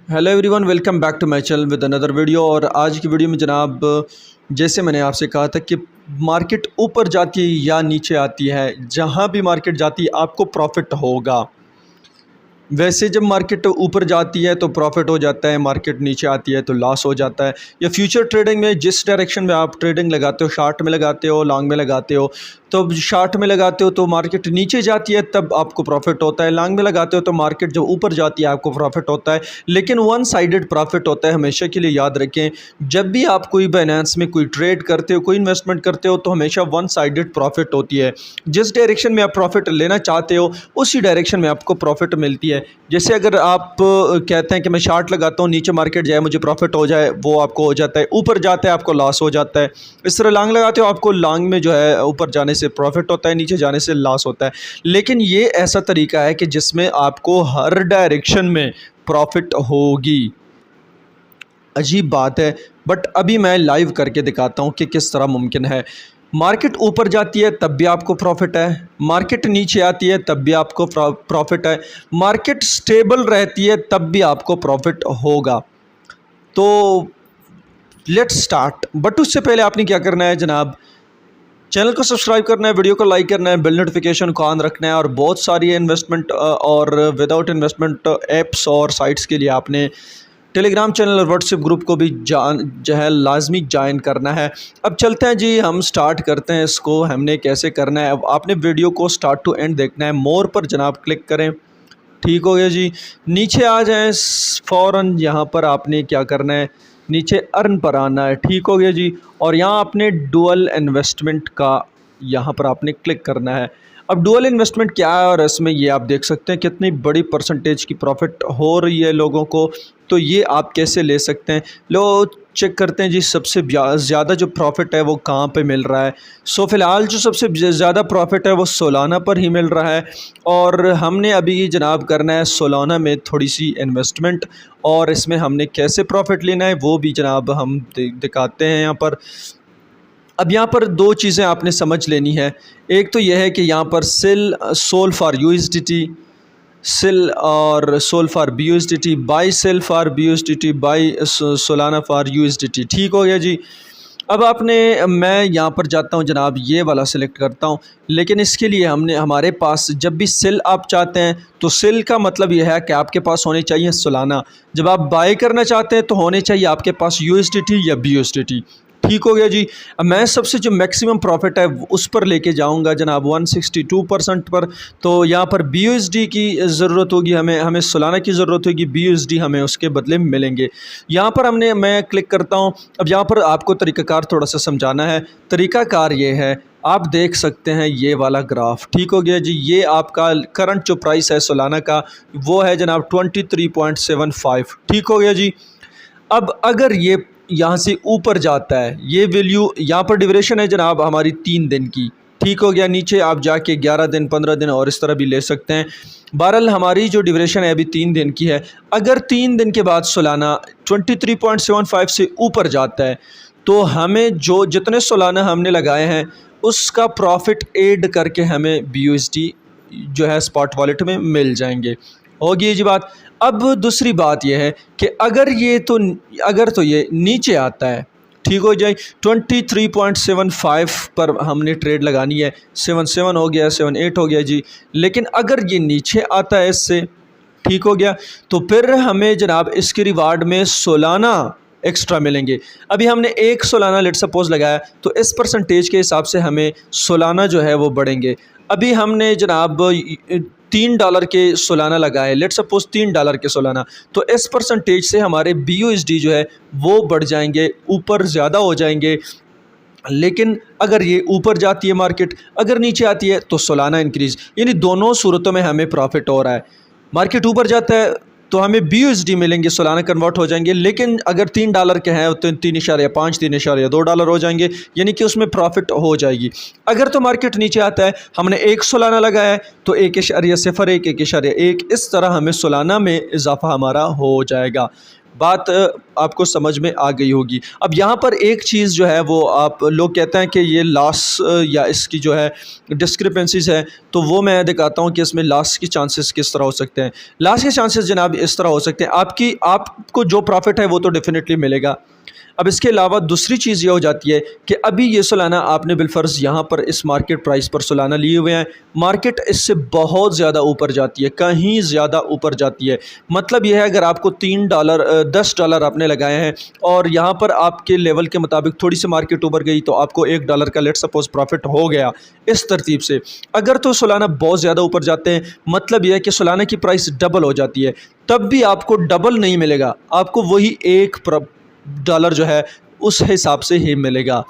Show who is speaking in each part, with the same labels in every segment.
Speaker 1: Hello everyone, welcome back to my channel with another video. और आज की video में जनाब, जैसे मैंने आपसे कहा था कि मार्केट ऊपर जाती है या नीचे आती है, जहां भी मार्केट जाती है आपको प्रॉफिट होगा। वैसे जब मार्केट ऊपर जाती है तो प्रॉफिट हो जाता है, मार्केट नीचे आती है तो लॉस हो जाता है। या फ्यूचर ट्रेडिंग में जिस डायरेक्शन में आप ट्रेडिंग लगाते हो, शार्ट में लगाते हो, लॉन्ग में लगाते हो, तो शार्ट में लगाते हो तो मार्केट नीचे जाती है तब आपको प्रॉफिट होता है। लॉन्ग में लगाते हो तो मार्केट जब ऊपर जाती है आपको प्रॉफिट होता है, लेकिन वन साइडेड प्रॉफिट होता है। हमेशा के लिए याद रखें, जब भी आप कोई बाइनेंस में कोई ट्रेड करते हो, कोई इन्वेस्टमेंट करते हो, तो हमेशा वन साइडेड प्रॉफिट होती है। जिस डायरेक्शन में आप प्रॉफिट लेना चाहते हो उसी डायरेक्शन में आपको प्रॉफिट मिलती है। जैसे अगर आप कहते हैं कि मैं शार्ट लगाता हूँ, नीचे मार्केट जाए मुझे प्रॉफिट हो जाए, वो आपको हो जाता है। ऊपर जाता है आपको लॉस हो जाता है। इस तरह लॉन्ग लगाते हो, आपको लॉन्ग में जो है ऊपर जाने से प्रॉफिट होता है, नीचे जाने से लॉस होता है। लेकिन ये ऐसा तरीका है कि जिसमें आपको हर डायरेक्शन में प्रॉफिट होगी। अजीब बात है, बट अभी मैं लाइव करके दिखाता हूँ कि किस तरह मुमकिन है। मार्केट ऊपर जाती है तब भी आपको प्रॉफिट है, मार्केट नीचे आती है तब भी आपको प्रॉफिट है, मार्केट स्टेबल रहती है तब भी आपको प्रॉफिट होगा। तो लेट्स स्टार्ट। बट उससे पहले आपने क्या करना है जनाब, चैनल को सब्सक्राइब करना है, वीडियो को लाइक करना है, बेल नोटिफिकेशन को ऑन रखना है। और बहुत सारी इन्वेस्टमेंट और विदाउट इन्वेस्टमेंट ऐप्स और साइट्स के लिए आपने टेलीग्राम चैनल और व्हाट्सएप ग्रुप को भी जो है लाजमी ज्वाइन करना है। अब चलते हैं जी, हम स्टार्ट करते हैं इसको। हमने कैसे करना है, अब आपने वीडियो को स्टार्ट टू एंड देखना है। मोर पर जनाब क्लिक करें। ठीक हो गया जी। नीचे आ जाएं फ़ौरन, यहाँ पर आपने क्या करना है, नीचे अर्न पर आना है। ठीक हो गया जी। और यहाँ आपने डुअल इन्वेस्टमेंट का यहाँ पर आपने क्लिक करना है। अब डुअल इन्वेस्टमेंट क्या है, और इसमें ये आप देख सकते हैं कितनी बड़ी परसेंटेज की प्रॉफिट हो रही है लोगों को। तो ये आप कैसे ले सकते हैं, लो चेक करते हैं जी। सबसे ज़्यादा जो प्रॉफिट है वो कहाँ पे मिल रहा है। सो फ़िलहाल जो सबसे ज़्यादा प्रॉफिट है वो सोलाना पर ही मिल रहा है। और हमने अभी जनाब करना है सोलाना में थोड़ी सी इन्वेस्टमेंट, और इसमें हमने कैसे प्रॉफिट लेना है वो भी जनाब हम दिखाते हैं यहाँ पर। अब यहाँ पर दो चीज़ें आपने समझ लेनी है। एक तो यह है कि यहाँ पर सोल फॉर यूएसडीटी, सेल और SOL for BUSDT, buy sell for BUSDT, buy Solana for USDT। ठीक हो गया जी। अब मैं यहाँ पर जाता हूँ जनाब, ये वाला सिलेक्ट करता हूँ। लेकिन इसके लिए हमारे पास जब भी सेल आप चाहते हैं तो सेल का मतलब यह है कि आपके पास होने चाहिए सोलाना। जब आप बाय करना चाहते हैं तो होने चाहिए आपके पास USDT या BUSDT। ठीक हो गया जी। अब मैं सबसे जो मैक्सिमम प्रॉफिट है उस पर लेके जाऊंगा जनाब 162% पर। तो यहाँ पर BUSD की ज़रूरत होगी, हमें सोलाना की ज़रूरत होगी, BUSD हमें उसके बदले में मिलेंगे। यहाँ पर मैं क्लिक करता हूँ। अब यहाँ पर आपको तरीक़ाकार थोड़ा सा समझाना है। तरीक़ाकार ये है, आप देख सकते हैं ये वाला ग्राफ। ठीक हो गया जी। ये आपका करंट जो प्राइस है सोलाना का वो है जनाब 23.75। ठीक हो गया जी। अब अगर ये यहाँ से ऊपर जाता है, ये वैल्यू यहाँ पर ड्यूरेशन है जनाब हमारी 3 दिन की। ठीक हो गया। नीचे आप जाके 11 दिन, 15 दिन और इस तरह भी ले सकते हैं। बहरहाल हमारी जो ड्यूरेशन है अभी 3 दिन की है। अगर 3 दिन के बाद सोलाना 23.75 से ऊपर जाता है तो हमें जो जितने सोलाना हमने लगाए हैं उसका प्रॉफिट ऐड करके हमें BUSD जो है स्पॉट वॉलेट में मिल जाएंगे। होगी जी बात। अब दूसरी बात यह है कि अगर तो ये नीचे आता है, ठीक हो जाए 23.75 पर हमने ट्रेड लगानी है। 77 हो गया, 78 हो गया जी। लेकिन अगर ये नीचे आता है इससे, ठीक हो गया, तो फिर हमें जनाब इसके रिवार्ड में सोलाना एक्स्ट्रा मिलेंगे। अभी हमने एक सोलाना लेट सपोज लगाया तो इस परसेंटेज के हिसाब से हमें सोलाना जो है वो बढ़ेंगे। अभी हमने जनाब $3 के सोलाना लगाए, लेट सपोज $3 के सोलाना, तो इस परसेंटेज से हमारे BUSD जो है वो बढ़ जाएंगे, ऊपर ज़्यादा हो जाएंगे। लेकिन अगर ये ऊपर जाती है मार्केट, अगर नीचे आती है तो सोलाना इंक्रीज़, यानी दोनों सूरतों में हमें प्रॉफिट हो रहा है। मार्केट ऊपर जाता है तो हमें BUSD मिलेंगे, सोलाना कन्वर्ट हो जाएंगे। लेकिन अगर $3 के हैं तो 3.5, $3.2 हो जाएंगे, यानी कि उसमें प्रॉफिट हो जाएगी। अगर तो मार्केट नीचे आता है, हमने एक सोलाना लगाया है तो 1.01, 1.1, इस तरह हमें सोलाना में इजाफा हमारा हो जाएगा। बात आपको समझ में आ गई होगी। अब यहाँ पर एक चीज़ जो है वो आप लोग कहते हैं कि ये लॉस या इसकी जो है डिस्क्रिपेंसीज़ है, तो वो मैं दिखाता हूँ कि इसमें लॉस के चांसेस किस तरह हो सकते हैं। लॉस के चांसेस जनाब इस तरह हो सकते हैं, आपको जो प्रॉफिट है वो तो डेफिनेटली मिलेगा। अब इसके अलावा दूसरी चीज़ ये हो जाती है कि अभी ये सालाना आपने बिलफ़र्ज़ यहाँ पर इस मार्केट प्राइस पर सालाना लिए हुए हैं, मार्केट इससे बहुत ज़्यादा ऊपर जाती है, कहीं ज़्यादा ऊपर जाती है। मतलब ये है अगर आपको $3 $10 आपने लगाए हैं और यहाँ पर आपके लेवल के मुताबिक थोड़ी सी मार्केट ऊपर गई तो आपको $1 का लेट्स सपोज़ प्रॉफिट हो गया इस तरतीब से। अगर तो सालाना बहुत ज़्यादा ऊपर जाते हैं, मतलब यह है कि सालाना की प्राइस डबल हो जाती है, तब भी आपको डबल नहीं मिलेगा, आपको वही $1 जो है उस हिसाब से ही मिलेगा।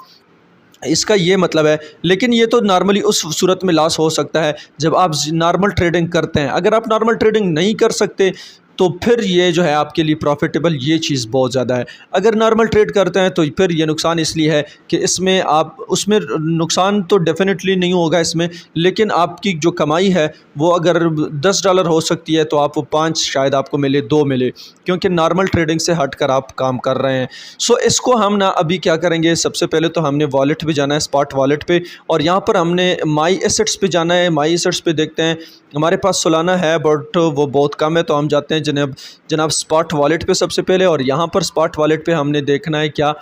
Speaker 1: इसका ये मतलब है, लेकिन ये तो नॉर्मली उस सूरत में लॉस हो सकता है जब आप नॉर्मल ट्रेडिंग करते हैं। अगर आप नॉर्मल ट्रेडिंग नहीं कर सकते तो फिर ये जो है आपके लिए प्रॉफिटेबल ये चीज़ बहुत ज़्यादा है। अगर नॉर्मल ट्रेड करते हैं तो फिर ये नुकसान इसलिए है कि इसमें आप उसमें नुकसान तो डेफिनेटली नहीं होगा इसमें, लेकिन आपकी जो कमाई है वो अगर $10 हो सकती है तो आप वो 5 शायद आपको मिले, 2 मिले, क्योंकि नॉर्मल ट्रेडिंग से हट कर आप काम कर रहे हैं। सो इसको हम ना अभी क्या करेंगे, सबसे पहले तो हमने वॉलेट पे जाना है, स्पॉट वॉलेट पे, और यहाँ पर हमने माई एसेट्स पे जाना है। माई एसेट्स पे देखते हैं, हमारे पास सालाना है बट वो बहुत कम है, तो हम जाते हैं जनाब स्पॉट वॉलेट पे सबसे पहले। और यहाँ पर स्पॉट वॉलेट पे हमने देखना है क्या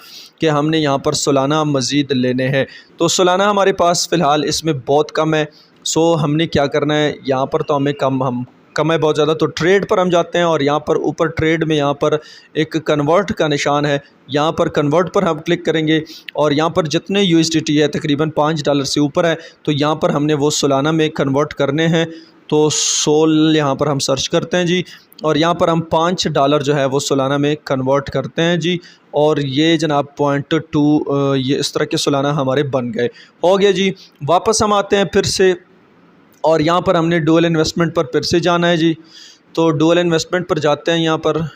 Speaker 1: कि हमने यहाँ पर सालाना मज़ीद लेने हैं। तो सालाना हमारे पास फ़िलहाल इसमें बहुत कम है। सो हमने क्या करना है, यहाँ पर तो हमें कम है बहुत ज़्यादा, तो ट्रेड पर हम जाते हैं और यहाँ पर ऊपर ट्रेड में यहाँ पर एक कन्वर्ट का निशान है, यहाँ पर कन्वर्ट पर हम क्लिक करेंगे और यहाँ पर जितने USDT है तकरीबन $5 से ऊपर है, तो यहाँ पर हमने वो सालाना में कन्वर्ट करने हैं। तो सोल यहाँ पर हम सर्च करते हैं जी, और यहाँ पर हम $5 जो है वो सालाना में कन्वर्ट करते हैं जी। और ये जनाब 0.2 ये इस तरह के सालाना हमारे बन गए, हो गया जी। वापस हम आते हैं फिर से और यहाँ पर हमने डुअल इन्वेस्टमेंट पर फिर से जाना है जी। तो डुअल इन्वेस्टमेंट पर जाते हैं यहाँ पर,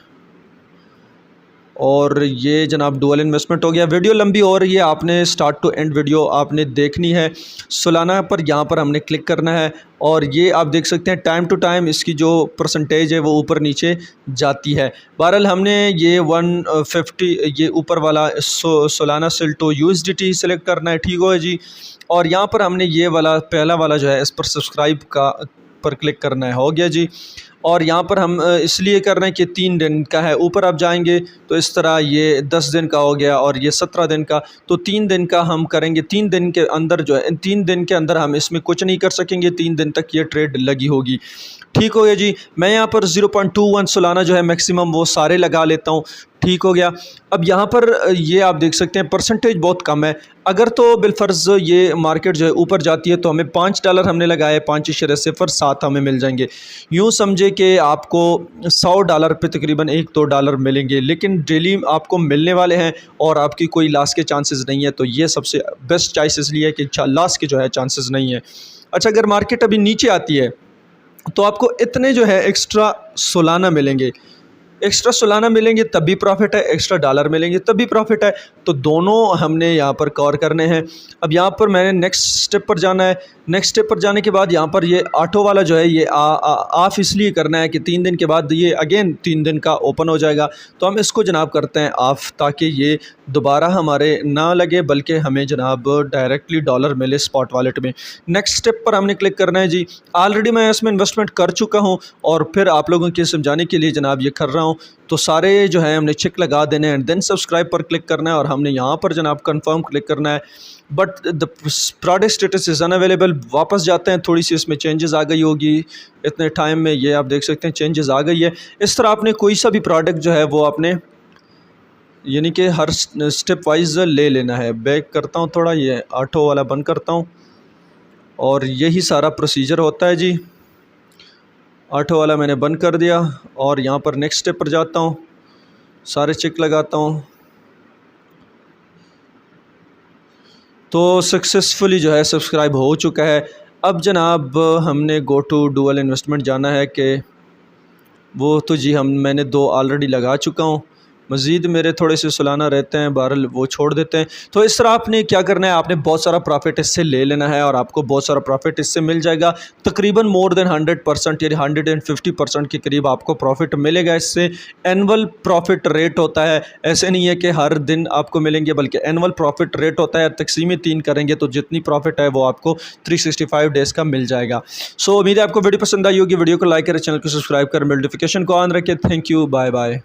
Speaker 1: और ये जनाब डुअल इन्वेस्टमेंट हो गया। वीडियो लंबी हो रही है, आपने स्टार्ट टू एंड वीडियो आपने देखनी है। सालाना पर यहाँ पर हमने क्लिक करना है और ये आप देख सकते हैं टाइम टू टाइम इसकी जो परसेंटेज है वो ऊपर नीचे जाती है। बहरहाल हमने ये 150 ये ऊपर वाला सालाना सेल टू USDT सेलेक्ट करना है, ठीक हो जी। और यहाँ पर हमने ये वाला पहला वाला जो है इस पर सब्सक्राइब का पर क्लिक करना है, हो गया जी। और यहाँ पर हम इसलिए कर रहे हैं कि 3 दिन का है, ऊपर आप जाएंगे तो इस तरह ये 10 दिन का हो गया और ये 17 दिन का, तो 3 दिन का हम करेंगे। 3 दिन के अंदर जो है, 3 दिन के अंदर हम इसमें कुछ नहीं कर सकेंगे, 3 दिन तक ये ट्रेड लगी होगी, ठीक हो गया जी। मैं यहाँ पर 0.21 सालाना जो है मैक्सिमम वो सारे लगा लेता हूँ, ठीक हो गया। अब यहाँ पर ये आप देख सकते हैं परसेंटेज बहुत कम है। अगर तो बिलफर्ज ये मार्केट जो है ऊपर जाती है तो हमें $5 हमने लगाए, 5.07 हमें मिल जाएंगे। यूँ समझे कि आपको $100 पे तकरीबन $1-2 मिलेंगे, लेकिन डेली आपको मिलने वाले हैं और आपकी कोई लॉस के चांसेस नहीं है। तो ये सबसे बेस्ट चॉइस इसलिए है कि लॉस के जो है चांसेस नहीं है। अच्छा, अगर मार्केट अभी नीचे आती है तो आपको इतने जो है एक्स्ट्रा सालाना मिलेंगे, एक्स्ट्रा सालाना मिलेंगे तब भी प्रॉफिट है, एक्स्ट्रा डॉलर मिलेंगे तब भी प्रॉफिट है, तो दोनों हमने यहाँ पर कवर करने हैं। अब यहाँ पर मैंने नेक्स्ट स्टेप पर जाना है। नेक्स्ट स्टेप पर जाने के बाद यहाँ पर ये ऑटो वाला जो है ये ऑफ इसलिए करना है कि 3 दिन के बाद ये अगेन 3 दिन का ओपन हो जाएगा, तो हम इसको जनाब करते हैं ऑफ़, ताकि ये दोबारा हमारे ना लगे बल्कि हमें जनाब डायरेक्टली डॉलर मिले स्पॉट वॉलेट में। नेक्स्ट स्टेप पर हमने क्लिक करना है जी। ऑलरेडी मैं इसमें इन्वेस्टमेंट कर चुका हूँ और फिर आप लोगों के समझाने के लिए जनाब ये कर रहा हूँ। तो सारे जो है हमने चेक लगा देने हैं, एंड देन सब्सक्राइब पर क्लिक करना है और हमने यहाँ पर जनाब कंफर्म क्लिक करना है। But the product status is unavailable. वापस जाते हैं, थोड़ी सी इसमें चेंजेस आ गई होगी इतने टाइम में, ये आप देख सकते हैं चेंजेस आ गई है। इस तरह आपने कोई सा भी प्रोडक्ट जो है वो आपने यानी कि हर स्टेप वाइज ले लेना है। बैक करता हूँ थोड़ा, ये ऑटो वाला बंद करता हूँ और यही सारा प्रोसीजर होता है जी। ऑटो वाला मैंने बंद कर दिया और यहाँ पर नेक्स्ट स्टेप पर जाता हूँ, सारे चेक लगाता हूँ, तो सक्सेसफुली जो है सब्सक्राइब हो चुका है। अब जनाब हमने गो टू डुअल इन्वेस्टमेंट जाना है कि वो तो जी मैंने 2 ऑलरेडी लगा चुका हूँ। मज़ीद मेरे थोड़े से सालाना रहते हैं, बहरहाल वो छोड़ देते हैं। तो इस तरह आपने क्या करना है, आपने बहुत सारा प्रॉफिट इससे ले लेना है और आपको बहुत सारा प्रॉफिट इससे मिल जाएगा। तकरीबन मोर देन 100% यानी 150% के करीब आपको प्रॉफिट मिलेगा इससे। एनुअल प्रॉफिट रेट होता है, ऐसे नहीं है कि हर दिन आपको मिलेंगे, बल्कि एनुअल प्रॉफिट रेट होता है। तकसीम 3 करेंगे तो जितनी प्रॉफिट है वो आपको 365 डेज़ का मिल जाएगा। सो उम्मीद है आपको वीडियो पसंद आई होगी। वीडियो को लाइक करें, चैनल को सब्सक्राइब करें, नोटिफिकेशन को ऑन रखें। Thank you, bye bye.